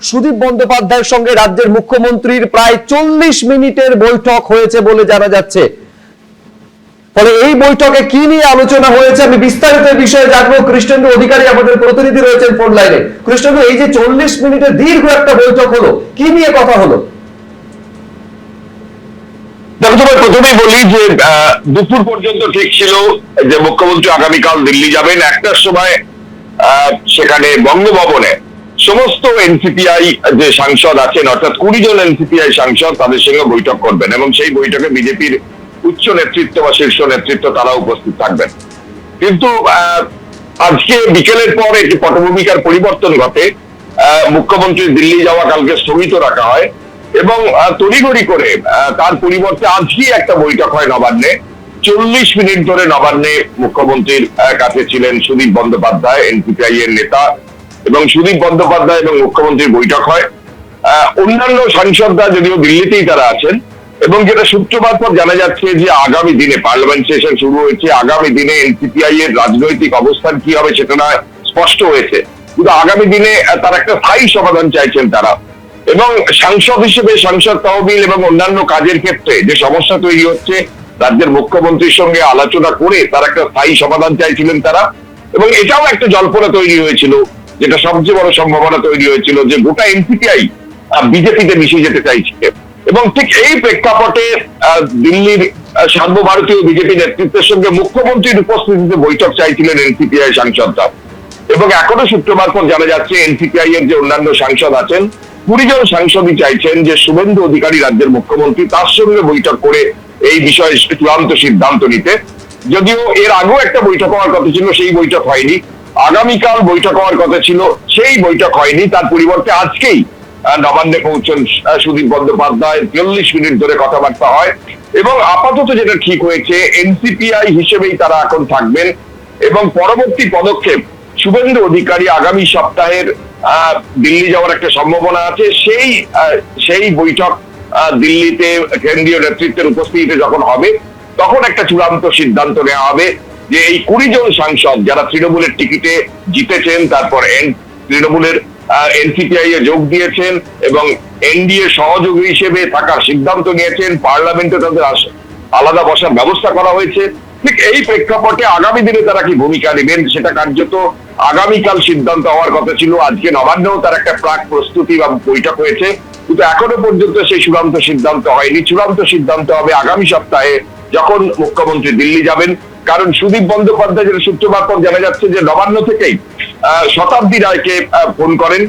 সুদীপ বন্দ্যোপাধ্যায়ের সঙ্গে রাজ্যের মুখ্যমন্ত্রীর প্রায় 40 মিনিটের বৈঠক হয়েছে বলে জানা যাচ্ছে। ফলে এই বৈঠকে কি নিয়ে আলোচনা হয়েছে আমি বিস্তারিত বিষয়ে জানবো। কৃষ্ণেন্দু অধিকারী আমাদের প্রতিনিধি রয়েছেন ফোন লাইনে। কৃষ্ণেন্দু, এই যে 40 মিনিটের দীর্ঘ একটা বৈঠক হলো, কি নিয়ে কথা হলো? প্রথমেই বলি যে দুপুর পর্যন্ত ঠিক ছিল যে মুখ্যমন্ত্রী আগামীকাল দিল্লি যাবেন। একটার সময় সেখানে বঙ্গভবনে সমস্ত এনসিপিআই যে সাংসদ আছেন, অর্থাৎ 20 জন এনসিপিআই সাংসদ, তাদের সঙ্গে বৈঠক করবেন এবং সেই বৈঠকে বিজেপির উচ্চ নেতৃত্ব বা শীর্ষ নেতৃত্ব তারা উপস্থিত থাকবেন। কিন্তু আজকে বিকেলের পর একটি পটভূমিকার পরিবর্তন ঘটে। মুখ্যমন্ত্রী দিল্লি যাওয়া কালকে স্থগিত রাখা হয় এবং তড়িঘড়ি করে তার পরিবর্তে আজকেই একটা বৈঠক হয় নবান্নে। 40 মিনিট ধরে নবান্নে মুখ্যমন্ত্রীর কাছে ছিলেন সুদীপ বন্দ্যোপাধ্যায়, এনসিপিআই এর নেতা, এবং সুদীপ বন্দ্যোপাধ্যায় এবং মুখ্যমন্ত্রীর বৈঠক হয়। অন্যান্য সাংসদরা যদিও দিল্লিতেই তারা আছেন, এবং যেটা সূত্রপাত পর জানা যাচ্ছে যে আগামী দিনে পার্লামেন্ট সেশন শুরু হয়েছে, আগামী দিনে এনসিপিআই এর রাজনৈতিক অবস্থান কি হবে সেটা না স্পষ্ট হয়েছে, কিন্তু আগামী দিনে তার একটা স্থায়ী সমাধান চাইছেন তারা। এবং সাংসদ হিসেবে সাংসদ তহবিল এবং অন্যান্য কাজের ক্ষেত্রে যে সমস্যা তৈরি হচ্ছে, রাজ্যের মুখ্যমন্ত্রীর সঙ্গে আলোচনা করে তার একটা স্থায়ী সমাধান চাইছিলেন তারা। এবং এটাও একটা জল্পনা তৈরি হয়েছিল, যেটা সবচেয়ে বড় সম্ভাবনা তৈরি হয়েছিল, যে গোটা এনসিপিআই বিজেপিতে মিশে যেতে চাইছে। এবং ঠিক এই প্রেক্ষাপটে দিল্লির সর্বভারতীয় বিজেপি নেতৃত্বের সঙ্গে মুখ্যমন্ত্রীর উপস্থিতিতে বৈঠক চাইছিলেন এনসিপিআই সাংসদরা। এবং এখনো শুক্রবার পর জানা যাচ্ছে এনসিপিআই এর যে অন্যান্য সাংসদ আছেন, 20 জন সাংসদই চাইছেন যে শুভেন্দু অধিকারী রাজ্যের মুখ্যমন্ত্রী, তার সঙ্গে বৈঠক করে এই বিষয়ে চূড়ান্ত সিদ্ধান্ত নিতে। যদিও এর আগেও একটা বৈঠক হওয়ার কথা ছিল, সেই বৈঠক হয়নি। আগামীকাল বৈঠক হওয়ার কথা ছিল, সেই বৈঠক হয়নি। তার পরিবর্তে আজকেই নবান্নে পৌঁছন সুদীপ বন্দ্যোপাধ্যায়। 40 মিনিট ধরে কথাবার্তা হয় এবং আপাতত যেটা ঠিক হয়েছে, এনসিপিআই হিসেবেই তারা এখন থাকবেন এবং পরবর্তী পদক্ষেপ শুভেন্দু অধিকারী আগামী সপ্তাহের দিল্লি যাওয়ার একটা সম্ভাবনা আছে। সেই বৈঠক দিল্লিতে কেন্দ্রীয় নেতৃত্বের উপস্থিতিতে যখন হবে, তখন একটা চূড়ান্ত সিদ্ধান্ত নেওয়া হবে যে এই 20 জন সাংসদ যারা তৃণমূলের টিকিটে জিতেছেন, তারপর তৃণমূলের এনসিপিআই এ যোগ দিয়েছেন এবং এনডিএ সহযোগী হিসেবে থাকার সিদ্ধান্ত নিয়েছেন, পার্লামেন্টে তাদের আলাদা বসার ব্যবস্থা করা হয়েছে। ঠিক এই প্রেক্ষাপটে আগামী দিনে তারা কি ভূমিকা নেবেন সেটা কার্যত আগামীকাল সিদ্ধান্ত হওয়ার কথা ছিল। আজকে নবান্নেও তার একটা প্রাক প্রস্তুতি বা বৈঠক হয়েছে, কিন্তু এখনো পর্যন্ত সেই চূড়ান্ত সিদ্ধান্ত হয়নি। চূড়ান্ত সিদ্ধান্ত হবে আগামী সপ্তাহে, যখন মুখ্যমন্ত্রী দিল্লি যাবেন। কারণ সুদীপ বন্দ্যোপাধ্যায়, যেটা সূত্রপাত পর জানা যাচ্ছে যে নবান্ন থেকেই শতাব্দী রায়কে ফোন করেন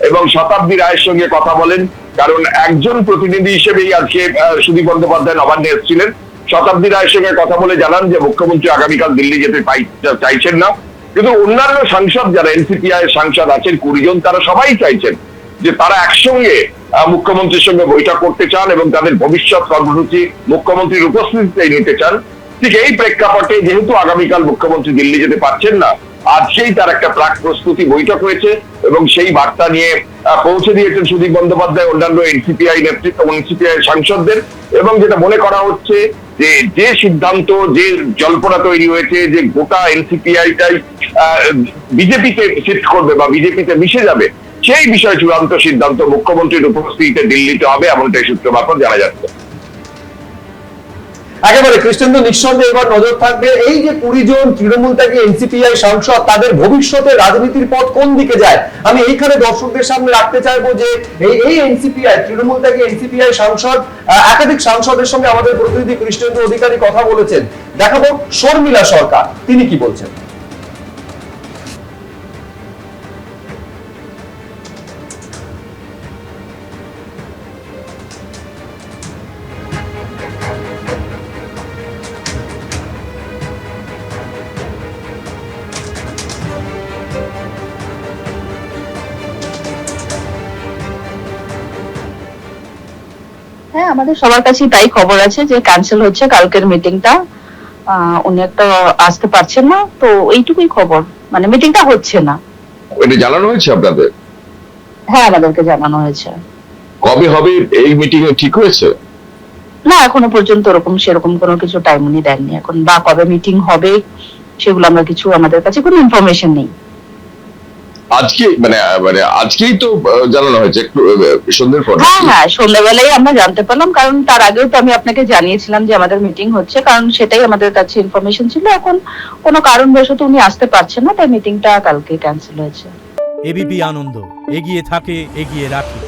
এবং শতাব্দী রায়ের সঙ্গে কথা বলেন। কারণ একজন প্রতিনিধি হিসেবেই আজকে সুদীপ বন্দ্যোপাধ্যায় নবান্নে এসেছিলেন। শতাব্দী রায়ের সঙ্গে কথা বলে জানান যে মুখ্যমন্ত্রী আগামীকাল দিল্লি যেতে চাইছেন না, কিন্তু অন্যান্য সাংসদ যারা এনসিপিআই এর সাংসদ আছেন 20 জন, তারা সবাই চাইছেন যে তারা একসঙ্গে মুখ্যমন্ত্রীর সঙ্গে বৈঠক করতে চান এবং তাদের ভবিষ্যৎ কর্মসূচি মুখ্যমন্ত্রীর উপস্থিতিতে নিতে চান। ঠিক এই প্রেক্ষাপটে যেহেতু আগামীকাল মুখ্যমন্ত্রী দিল্লি যেতে পারছেন না, আজকেই তার একটা প্রাক প্রস্তুতি বৈঠক হয়েছে এবং সেই বার্তা নিয়ে পৌঁছে দিয়েছেন সুদীপ বন্দ্যোপাধ্যায় অন্যান্য এনসিপিআই নেতৃত্ব, এনসিপিআই সাংসদদের। এবং যেটা মনে করা হচ্ছে যে সিদ্ধান্ত, যে জল্পনা তৈরি হয়েছে যে গোটা এনসিপিআইটাই বিজেপিতে শিফট করবে বা বিজেপিতে মিশে যাবে, সেই বিষয়ে চূড়ান্ত সিদ্ধান্ত মুখ্যমন্ত্রীর উপস্থিতিতে দিল্লিতে হবে, এমনটাই সূত্রপাত জানা যাচ্ছে। একেবারে কৃষ্ণেন্দু, নিঃসন্দেহে এবার নজর থাকবে এই যে 20 জন তৃণমূল থেকে এনসিপিআই সাংসদ, তাদের ভবিষ্যতে রাজনীতির পথ কোন দিকে যায়। আমি এইখানে দর্শকদের সামনে রাখতে চাইবো যে এই এনসিপিআই, তৃণমূল থেকে এনসিপিআই সাংসদ, একাধিক সাংসদের সঙ্গে আমাদের প্রতিনিধি কৃষ্ণেন্দু অধিকারী কথা বলেছেন। দেখাবো শর্মিলা সরকার, তিনি কি বলছেন। হ্যাঁ, আমাদের সবার কাছেই তাই খবর আছে যে ক্যান্সেল হচ্ছে কালকের মিটিংটা। উনি একটা আসতে পারছেন না, তো এইটুকুই খবর, মানে মিটিংটা হচ্ছে না। এটা জানানো হয়েছে আপনাদের? হ্যাঁ, আমাদেরকে জানানো হয়েছে। কবে হবে এই মিটিং ঠিক হয়েছে? না, এখনো পর্যন্ত সেরকম কোনো কিছু টাইম উনি দেননি এখন, বা কবে মিটিং হবে সেগুলো আমরা কিছু, আমাদের কাছে কোনো ইনফরমেশন নেই। আজকে মানে আজকেই তো জানানো হয়েছে একটু সন্ধ্যের পর। হ্যাঁ হ্যাঁ, সন্ধ্যাবেলায় আমরা জানতে পারলাম, কারণ তার আগেও তো আমি আপনাকে জানিয়েছিলাম যে আমাদের মিটিং হচ্ছে, কারণ সেটাই আমাদের কাছে ইনফরমেশন ছিল। এখন কোনো কারণবশত উনি আসতে পারছেন না, তাই মিটিংটা কালকে ক্যান্সেল হয়েছে। এবিপি আনন্দ, এগিয়ে থাকে, এগিয়ে রাখে।